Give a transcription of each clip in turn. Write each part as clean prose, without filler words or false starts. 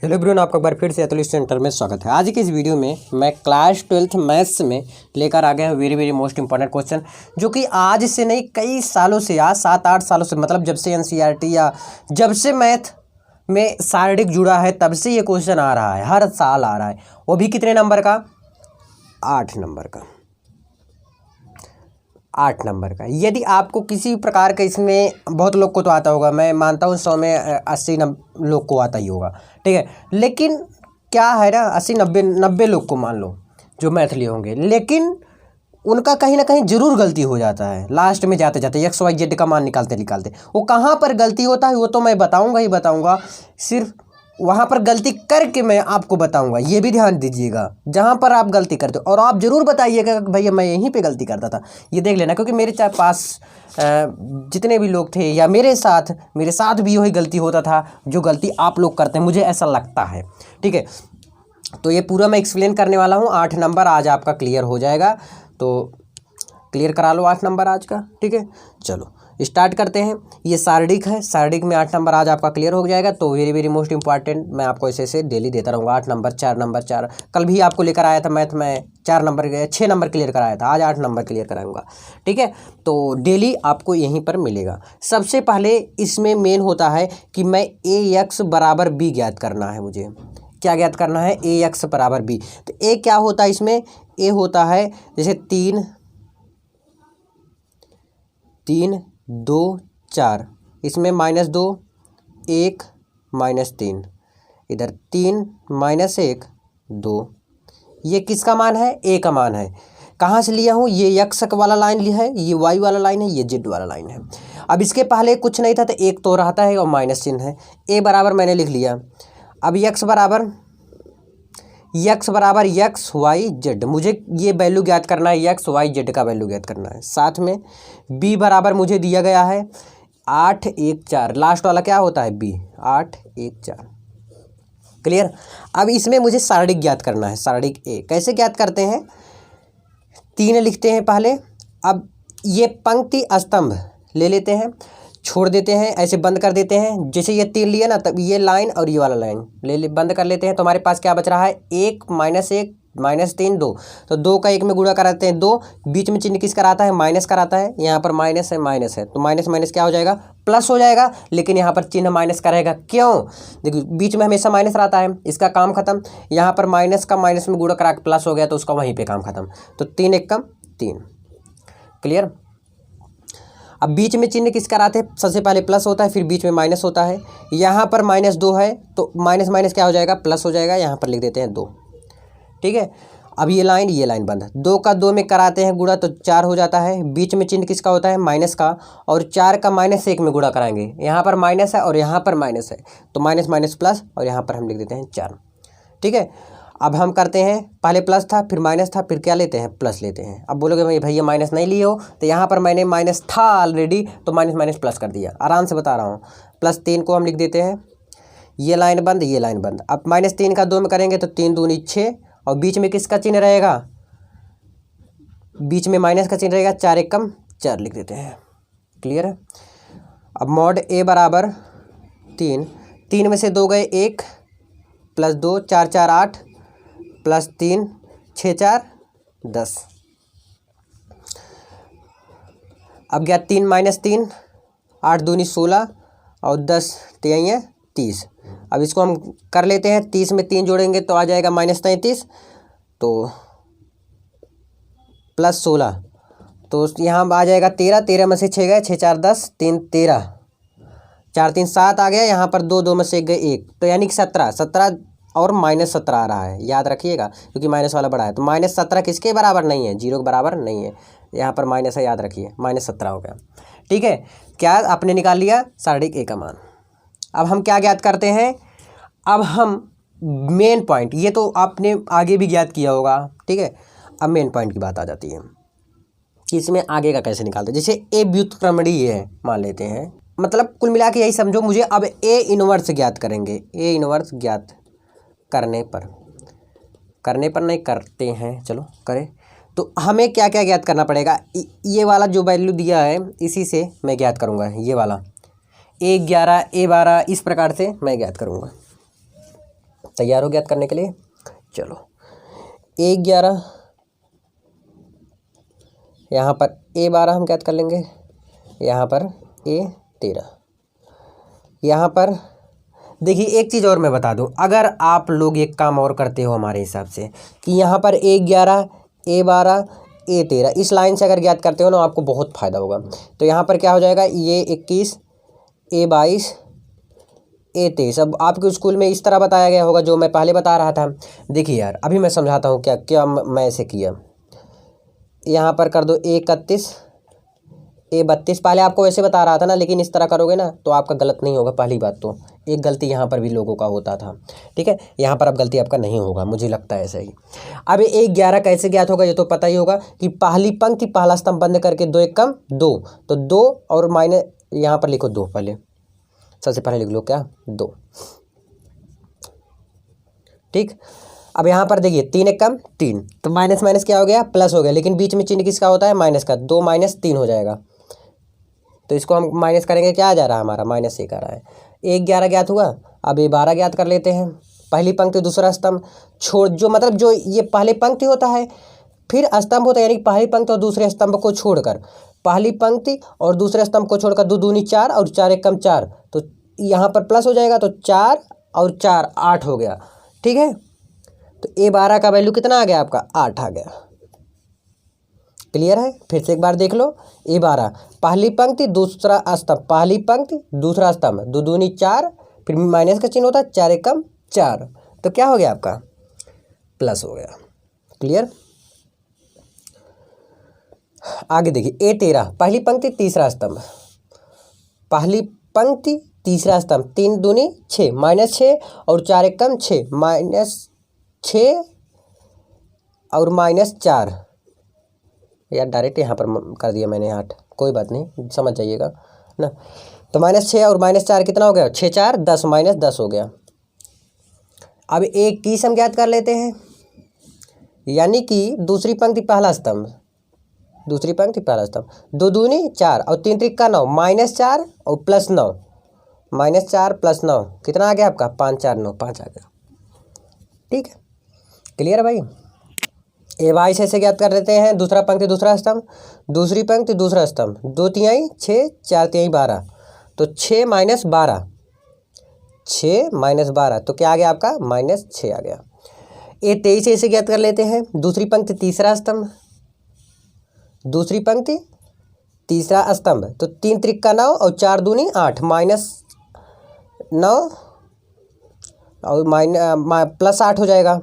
Hello everyone, आपका एक बार फिर से अतुल सेंटर में स्वागत है। आज की इस वीडियो में मैं क्लास 12th मैथ्स में लेकर आ गया हूँ वेरी मोस्ट इंपॉर्टेंट क्वेश्चन, जो कि आज से नहीं कई सालों से, आज 7-8 सालों से, मतलब जब से एनसीईआरटी या जब से मैथ में शारीरिक जुड़ा है तब से ये क्वेश्चन आ रहा है। हर साल आ रहा है। वो भी कितने नंबर का? 8 नंबर का। 8 नंबर का। यदि आपको किसी प्रकार का, इसमें बहुत लोग को तो आता होगा, मैं मानता हूँ 100 में 80 लोग को आता ही होगा, ठीक है। लेकिन क्या है ना, 80-90 लोग को मान लो जो मैथ लिए होंगे, लेकिन उनका कहीं ना कहीं जरूर गलती हो जाता है। लास्ट में जाते जाते एक्स वाई जेड का मान निकालते वो कहाँ पर गलती होता है वो तो मैं बताऊँगा ही बताऊँगा। सिर्फ वहाँ पर गलती करके मैं आपको बताऊंगा, ये भी ध्यान दीजिएगा। जहाँ पर आप गलती करते हो और आप ज़रूर बताइएगा कि भैया मैं यहीं पे गलती करता था, ये देख लेना। क्योंकि मेरे पास जितने भी लोग थे या मेरे साथ भी वही गलती होता था जो गलती आप लोग करते हैं, मुझे ऐसा लगता है, ठीक है। तो ये पूरा मैं एक्सप्लेन करने वाला हूँ। 8 नंबर आज आपका क्लियर हो जाएगा, तो क्लियर करा लो 8 नंबर आज का, ठीक है। चलो स्टार्ट करते हैं। ये शारीरिक है, शारीरिक में 8 नंबर आज आपका क्लियर हो जाएगा। तो वेरी मोस्ट इंपॉर्टेंट, मैं आपको ऐसे डेली देता रहूँगा। 8 नंबर, 4 नंबर, 4 कल भी आपको लेकर आया था मैथ में, 4 नंबर 6 नंबर क्लियर कराया था, आज 8 नंबर क्लियर कराऊंगा, ठीक है। तो डेली आपको यहीं पर मिलेगा। सबसे पहले इसमें मेन होता है कि मैं ए एक्स बराबर बी ज्ञात करना है। मुझे क्या ज्ञात करना है? ए एक्स बराबर बी। तो ए क्या होता है इसमें? ए होता है जैसे 3 2 4, इसमें -2 1 -3, इधर 3 -1 2। ये किसका मान है? ए का मान है। कहाँ से लिया हूँ? ये एक्स वाला लाइन लिया है, ये वाई वाला लाइन है, ये जेड वाला लाइन है। अब इसके पहले कुछ नहीं था तो एक तो रहता है और माइनस चिन्ह है। ए बराबर मैंने लिख लिया। अब एक्स बराबर एक्स वाई जेड, मुझे ये वैल्यू ज्ञात करना है, एक्स वाई जेड का वैल्यू ज्ञात करना है। साथ में बी बराबर मुझे दिया गया है 8 1 4, लास्ट वाला क्या होता है? B 8 1 4, clear. अब इसमें मुझे शारीरिक ज्ञात करना है, शारीरिक ए। कैसे ज्ञात करते हैं? 3 लिखते हैं पहले। अब ये पंक्ति स्तंभ ले लेते हैं, छोड़ देते हैं, ऐसे बंद कर देते हैं। जैसे ये 3 लिया ना, तब ये लाइन और ये वाला लाइन ले बंद कर लेते हैं। तो हमारे पास क्या बच रहा है? 1 -1 -3 2। तो 2 का 1 में गुणा कराते हैं 2, बीच में चिन्ह किस कराता है? माइनस कराता है। यहाँ पर माइनस है, तो माइनस माइनस क्या हो जाएगा? प्लस हो जाएगा। लेकिन यहाँ पर चिन्ह माइनस का रहेगा, क्यों? देखिए बीच में हमेशा माइनस रहता है, इसका काम खत्म। यहाँ पर माइनस का माइनस में गुणा करा के प्लस हो गया, तो उसका वहीं पर काम खत्म। तो 3 1 कम 3, क्लियर। अब बीच में चिन्ह किस कराते हैं? सबसे पहले प्लस होता है, फिर बीच में माइनस होता है। यहाँ पर -2 है, तो माइनस माइनस क्या हो जाएगा? प्लस हो जाएगा। यहाँ पर लिख देते हैं 2, ठीक है। अब ये लाइन बंद। 2 का 2 में कराते हैं गुणा, तो 4 हो जाता है। बीच में चिन्ह किसका होता है? माइनस का। और 4 का -1 में गुणा कराएंगे। यहाँ पर माइनस है और यहाँ पर माइनस है, तो माइनस माइनस प्लस, और यहाँ पर हम लिख देते हैं 4, ठीक है। अब हम करते हैं, पहले प्लस था, फिर माइनस था, फिर क्या लेते हैं? प्लस लेते हैं। अब बोलोगे भाई भैया माइनस नहीं लिए हो, तो यहाँ पर मैंने माइनस था ऑलरेडी, तो माइनस माइनस प्लस कर दिया। आराम से बता रहा हूँ। +3 को हम लिख देते हैं, ये लाइन बंद, ये लाइन बंद। अब -3 का 2 में करेंगे तो 3 दूनी 6, और बीच में किसका चिन्ह रहेगा? बीच में माइनस का चिन्ह रहेगा। 4 1 कम 4 लिख देते हैं, क्लियर है। अब मॉड ए बराबर 3 में से 2 गए 1, +2 4 4 8, +3 6 4 10। अब गया 3 -3, 8 दूनी 16, और 10 3 30। अब इसको हम कर लेते हैं। 30 में 3 जोड़ेंगे तो आ जाएगा -33, तो +16, तो यहाँ आ जाएगा 13 में से 6 गए, 6 4 10, 3 13, 4 3 7 आ गया। यहाँ पर 2 में से 1 गए 1, तो यानी कि 17 और -17 आ रहा है, याद रखिएगा, क्योंकि माइनस वाला बड़ा है। तो -17 किसके बराबर नहीं है? 0 के बराबर नहीं है। यहाँ पर माइनस है, याद रखिए, -17 हो गया, ठीक है। क्या आपने निकाल लिया? शारीरिक ए का मान। अब हम क्या ज्ञात करते हैं? अब हम मेन पॉइंट, ये तो आपने आगे भी ज्ञात किया होगा, ठीक है। अब मेन पॉइंट की बात आ जाती है कि इसमें आगे का कैसे निकालते हैं। जैसे ए व्युत्क्रमणीय है मान लेते हैं, मतलब कुल मिला के यही समझो। मुझे अब ए इनवर्स ज्ञात करेंगे। ए इनवर्स ज्ञात करने पर नहीं करते हैं, चलो करें। तो हमें क्या क्या ज्ञात करना पड़ेगा? ये वाला जो वैल्यू दिया है इसी से मैं ज्ञात करूँगा। ये वाला A11 A12 इस प्रकार से मैं ज्ञात करूँगा। तैयार हो ज्ञात करने के लिए। चलो A11, यहाँ पर A12 हम ज्ञात कर लेंगे, यहाँ पर A13। यहाँ पर देखिए एक चीज़ और मैं बता दूं, अगर आप लोग एक काम और करते हो हमारे हिसाब से कि यहाँ पर A11, A12, A13 इस लाइन से अगर ज्ञात करते हो ना आपको बहुत फ़ायदा होगा। तो यहाँ पर क्या हो जाएगा, ये 21, A22, A23। अब आपके स्कूल में इस तरह बताया गया होगा जो मैं पहले बता रहा था। देखिए यार अभी मैं समझाता हूँ क्या क्या मैं ऐसे किया। यहाँ पर कर दो A31, A32। पहले आपको वैसे बता रहा था ना, लेकिन इस तरह करोगे ना तो आपका गलत नहीं होगा। पहली बात तो एक गलती यहाँ पर भी लोगों का होता था, ठीक है, यहाँ पर अब गलती आपका नहीं होगा, मुझे लगता है ऐसा ही। अब A11 कैसे ज्ञात होगा ये तो पता ही होगा कि पहली पंक्ति पहला स्तंभ बंद करके 2 एक कम 2, तो 2 और माइनस यहाँ पर लिखो 2, पहले सबसे पहले लिख लो क्या 2, ठीक। अब यहाँ पर देखिए 3 एक कम 3, तो माइनस माइनस क्या हो गया, प्लस हो गया, लेकिन बीच में चिन्ह किसका होता है, माइनस का। 2 माइनस 3 हो जाएगा, तो इसको हम माइनस करेंगे, क्या आ जा रहा है हमारा, -1 आ रहा है। A11 ज्ञात हुआ। अब A12 ज्ञात कर लेते हैं। पहली पंक्ति दूसरा स्तंभ छोड़, जो मतलब जो ये पहले पंक्ति होता है फिर स्तंभ होता है, यानी पहली पंक्ति और दूसरे स्तंभ को छोड़कर, पहली पंक्ति और दूसरे स्तंभ को छोड़कर 2 दूनी 4 और 4 एक कम 4, तो यहाँ पर प्लस हो जाएगा, तो 4 और 4 8 हो गया, ठीक है। तो A12 का वैल्यू कितना आ गया आपका, 8 आ गया। क्लियर है, फिर से एक बार देख लो। A12 पहली पंक्ति दूसरा स्तंभ, पहली पंक्ति दूसरा स्तंभ, 2 दूनी 4, फिर माइनस का चिन्ह होता है, 4 एक कम 4, तो क्या हो गया आपका, प्लस हो गया। क्लियर। आगे देखिए A13 पहली पंक्ति तीसरा स्तंभ, पहली पंक्ति तीसरा स्तंभ, 3 दूनी 6, -6 और 4 एक कम 6, -6 और -4, यार डायरेक्ट यहाँ पर कर दिया मैंने 8, कोई बात नहीं समझ जाइएगा ना। तो -6 और -4 कितना हो गया, 6 4 10, -10 हो गया। अब एक की हम ज्ञात कर लेते हैं, यानी कि दूसरी पंक्ति पहला स्तंभ, दूसरी पंक्ति पहला स्तंभ, 2 दूनी 4 और 3 त्रिका 9, -4 और +9, -4 + 9 कितना आ गया आपका, 5 4 9, 5 आ गया, ठीक है। क्लियर है भाई। A22 ऐसे ज्ञात कर लेते हैं, दूसरा पंक्ति दूसरा स्तंभ, दूसरी पंक्ति दूसरा स्तंभ, 2 तिहाई 6, 4 तिहाई 12, तो 6 - 12, 6 - 12, तो क्या आ गया आपका, -6 आ गया। A23 ऐसे ज्ञात कर लेते हैं, दूसरी पंक्ति तीसरा स्तंभ, दूसरी पंक्ति तीसरा स्तंभ, तो 3 त्रिका 9 और 4 दूनी 8, -9 और +8 हो जाएगा,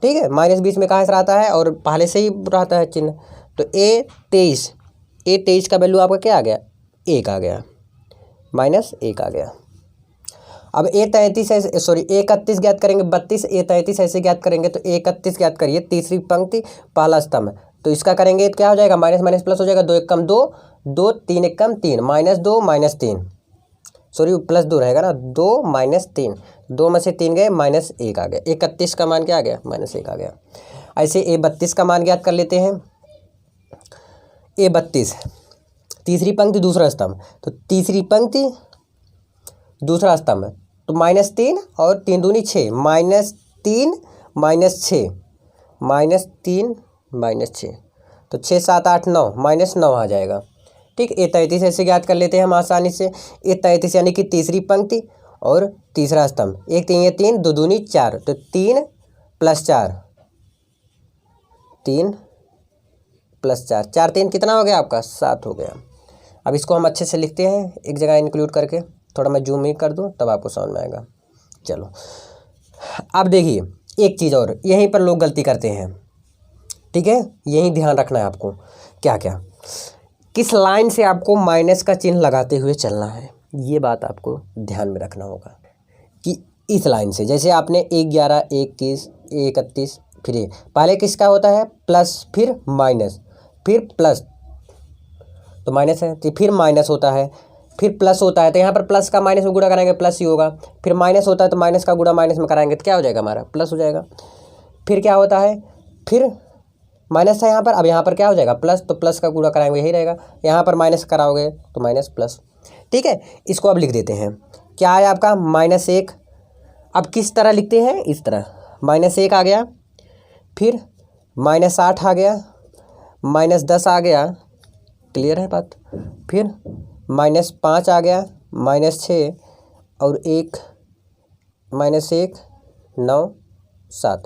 ठीक है। माइनस बीच में कहाँ से रहता है और पहले से ही रहता है चिन्ह, तो A23 का वैल्यू आपका क्या आ गया, 1 आ गया, -1 आ गया। अब A31 ज्ञात करेंगे, 32 A33 ऐसे ज्ञात करेंगे, तो A31 ज्ञात करिए, तीसरी पंक्ति पहला स्तंभ, तो इसका करेंगे तो क्या हो जाएगा, माइनस माइनस प्लस हो जाएगा, 2 एक कम 2, 2 3 एक कम 3, -2 -3, सॉरी +2 रहेगा ना, 2 -3, 2 में से 3 गए, -1 आ गया। 31 का मान क्या आ गया, -1 आ गया। ऐसे A32 का मान ज्ञात कर लेते हैं। A32 तीसरी पंक्ति दूसरा स्तंभ, तो तीसरी पंक्ति दूसरा स्तंभ, तो -3 और 3 दूनी 6, -3 -6, -3 -6, तो 6 7 8 9, -9 आ जाएगा, ठीक। A33 ऐसे ज्ञात कर लेते हैं हम आसानी से। A33 यानी कि तीसरी पंक्ति और तीसरा स्तंभ, 1 3 3, 2 दूनी 4, तो 3 + 4, 3 + 4, 4 3 कितना हो गया आपका, 7 हो गया। अब इसको हम अच्छे से लिखते हैं एक जगह इंक्लूड करके, थोड़ा मैं जूम ही कर दूं तब आपको समझ में आएगा। चलो अब देखिए एक चीज़ और, यहीं पर लोग गलती करते हैं, ठीक है, यही ध्यान रखना है आपको। क्या क्या, किस लाइन से आपको माइनस का चिन्ह लगाते हुए चलना है, ये बात आपको ध्यान में रखना होगा कि इस लाइन से, जैसे आपने 11 21 31, फिर ये पहले किसका होता है, प्लस फिर माइनस फिर प्लस, तो माइनस है, तो फिर माइनस होता है, फिर प्लस होता है, तो यहाँ पर प्लस का माइनस में गुणा कराएंगे प्लस ही होगा, फिर माइनस होता है तो माइनस का गुणा माइनस में कराएंगे तो क्या हो जाएगा हमारा, प्लस हो जाएगा। फिर क्या होता है, फिर माइनस था यहाँ पर, अब यहाँ पर क्या हो जाएगा, प्लस, तो प्लस का गुणा कराएंगे यही रहेगा, यहाँ पर माइनस कराओगे तो माइनस प्लस, ठीक है। इसको अब लिख देते हैं, क्या आया आपका, -1, अब किस तरह लिखते हैं, इस तरह, -1 आ गया, फिर -8 आ गया, -10 आ गया, क्लियर है बात, फिर -5 आ गया, -6 और 1, -1 9 7।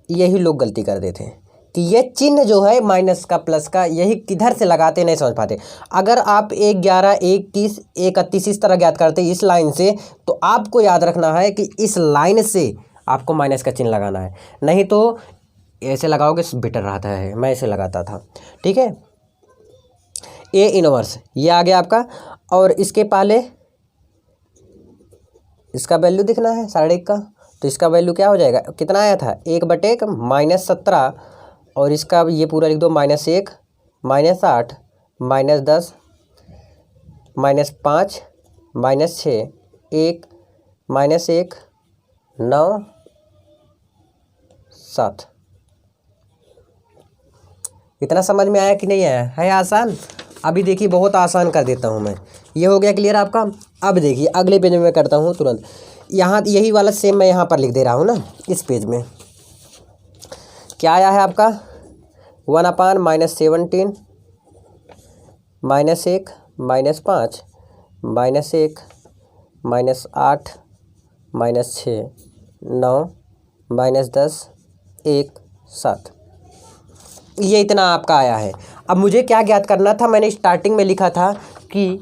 यही लोग गलती कर देते हैं कि ये चिन्ह जो है माइनस का प्लस का, यही किधर से लगाते नहीं समझ पाते। अगर आप 1 11 1 30 1 31 इस तरह ज्ञात करते इस लाइन से, तो आपको याद रखना है कि इस लाइन से आपको माइनस का चिन्ह लगाना है, नहीं तो ऐसे लगाओगे बेटर रहता है, मैं ऐसे लगाता था। ठीक है, ए इनवर्स ये आ गया आपका, और इसके पहले इसका वैल्यू दिखना है 1.5 का, तो इसका वैल्यू क्या हो जाएगा, कितना आया था, 1/1 -17, और इसका ये पूरा लिख दो, -1 -8 -10 -5 -6 1 -1 9 7। इतना समझ में आया कि नहीं आया है, आसान। अभी देखिए बहुत आसान कर देता हूँ मैं, ये हो गया क्लियर आपका। अब देखिए अगले पेज में मैं करता हूँ तुरंत, यहाँ यही वाला सेम मैं यहाँ पर लिख दे रहा हूँ ना, इस पेज में क्या आया है आपका, 1/17 -1 -1 -5 -1 -8 -6 9 -10 1 7। ये इतना आपका आया है। अब मुझे क्या ज्ञात करना था, मैंने स्टार्टिंग में लिखा था कि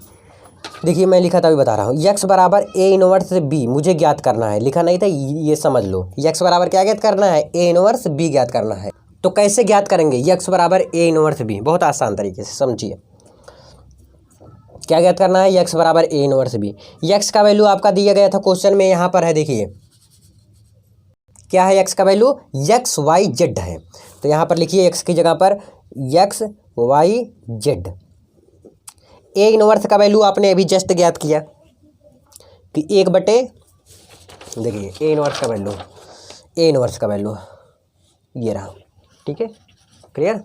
देखिए मैं लिखा था, अभी बता रहा हूँ, x बराबर a इनवर्स b मुझे ज्ञात करना है, लिखा नहीं था, ये समझ लो, x बराबर क्या ज्ञात करना है, a इनवर्स b ज्ञात करना है। तो कैसे ज्ञात करेंगे x बराबर a इनवर्स b, बहुत आसान तरीके से समझिए। क्या ज्ञात करना है, x बराबर a इनवर्स b। x का वैल्यू आपका दिया गया था क्वेश्चन में, यहाँ पर है, देखिए क्या है x का वैल्यू, x y z है, तो यहाँ पर लिखिए x की जगह पर x y z। A inverse का वैल्यू आपने अभी जस्ट ज्ञात किया कि 1/, देखिए ए इनवर्स का वैल्यू, ए इनवर्स का वैल्यू ये रहा। ठीक है, क्लियर,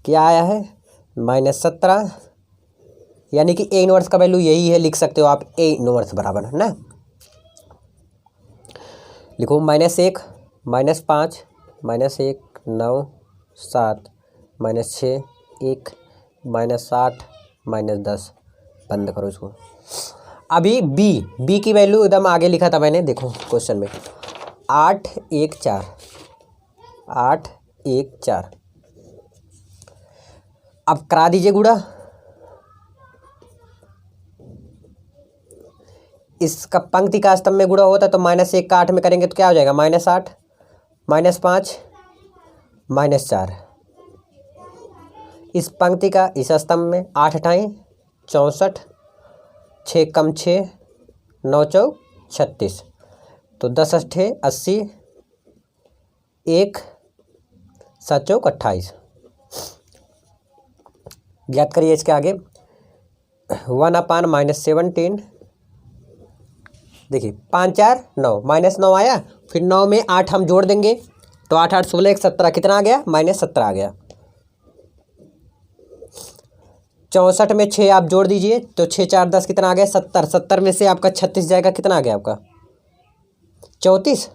क्या आया है, -17, यानी कि ए इनवर्स का वैल्यू यही है, लिख सकते हो आप ए इनवर्स बराबर है ना, लिखो -1 -5 -1 9 7 -6 1 -8 -10, बंद करो इसको। अभी बी की वैल्यू एकदम आगे लिखा था मैंने, देखो क्वेश्चन में 8 1 4 8 1 4। अब करा दीजिए गुणा, इसका पंक्ति का स्तंभ में गुणा होता है तो -1 का 8 में करेंगे तो क्या हो जाएगा, -8 -5 -4। इस पंक्ति का इस स्तंभ में 8 × 64, 6 × 6 9 × 36, तो 10 × 80, 1 7 × 28। ज्ञात करिए इसके आगे, 1/17, देखिए 5 4 9 -9 आया, फिर 9 में 8 हम जोड़ देंगे तो 8 8 16 1 17, कितना आ गया, -17 आ गया। 64 में 6 आप जोड़ दीजिए तो 6 4 10, कितना आ गया, 70। 70 में से आपका 36 जाएगा, कितना आ गया आपका, 34,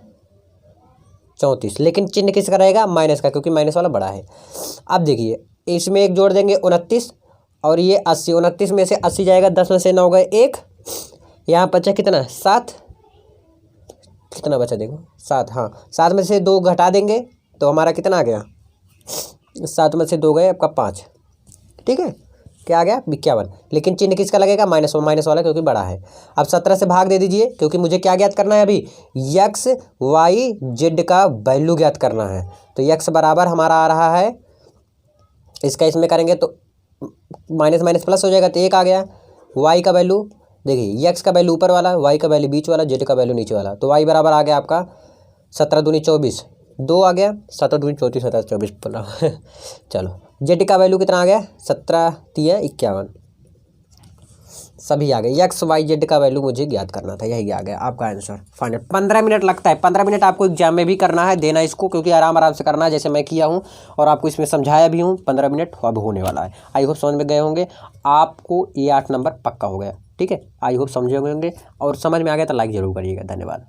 लेकिन चिन्ह किसका रहेगा, माइनस का, क्योंकि माइनस वाला बड़ा है। अब देखिए इसमें एक जोड़ देंगे 29, और ये 80, 29 में से 80 जाएगा, 10 में से 9 गए 1, यहाँ बचा कितना, 7, कितना बचा देखो 7, हाँ 7 में से 2 घटा देंगे तो हमारा कितना आ गया, 7 में से 2 गए आपका 5। ठीक है, क्या आ गया, 51, लेकिन चिन्ह किसका लगेगा, माइनस वाला, क्योंकि बड़ा है। अब 17 से भाग दे दीजिए, क्योंकि मुझे क्या ज्ञात करना है अभी, x y z का वैल्यू ज्ञात करना है। तो x बराबर हमारा आ रहा है, इसका इसमें करेंगे तो माइनस प्लस हो जाएगा, तो 1 आ गया। y का वैल्यू देखिए, x का वैल्यू ऊपर वाला, y का वैल्यू बीच वाला, z का वैल्यू नीचे वाला, तो y बराबर आ गया आपका 17 दूनी 24, 2 आ गया, 7 दूनी 34, 17 24 15। चलो z का वैल्यू कितना आ गया, 17 3 51, सभी आ गए। x y z का वैल्यू मुझे ज्ञात करना था, यही आ गया आपका आंसर फाइनल। 15 मिनट लगता है, 15 मिनट आपको एग्जाम में भी करना है, देना इसको, क्योंकि आराम से करना है, जैसे मैं किया हूँ और आपको इसमें समझाया भी हूँ। 15 मिनट अब होने वाला है, आई होप समझ में गए होंगे। आपको ये 8 नंबर पक्का हो गया। ठीक है, आई होप समझे होंगे, और समझ में आ गया तो लाइक ज़रूर करिएगा। धन्यवाद।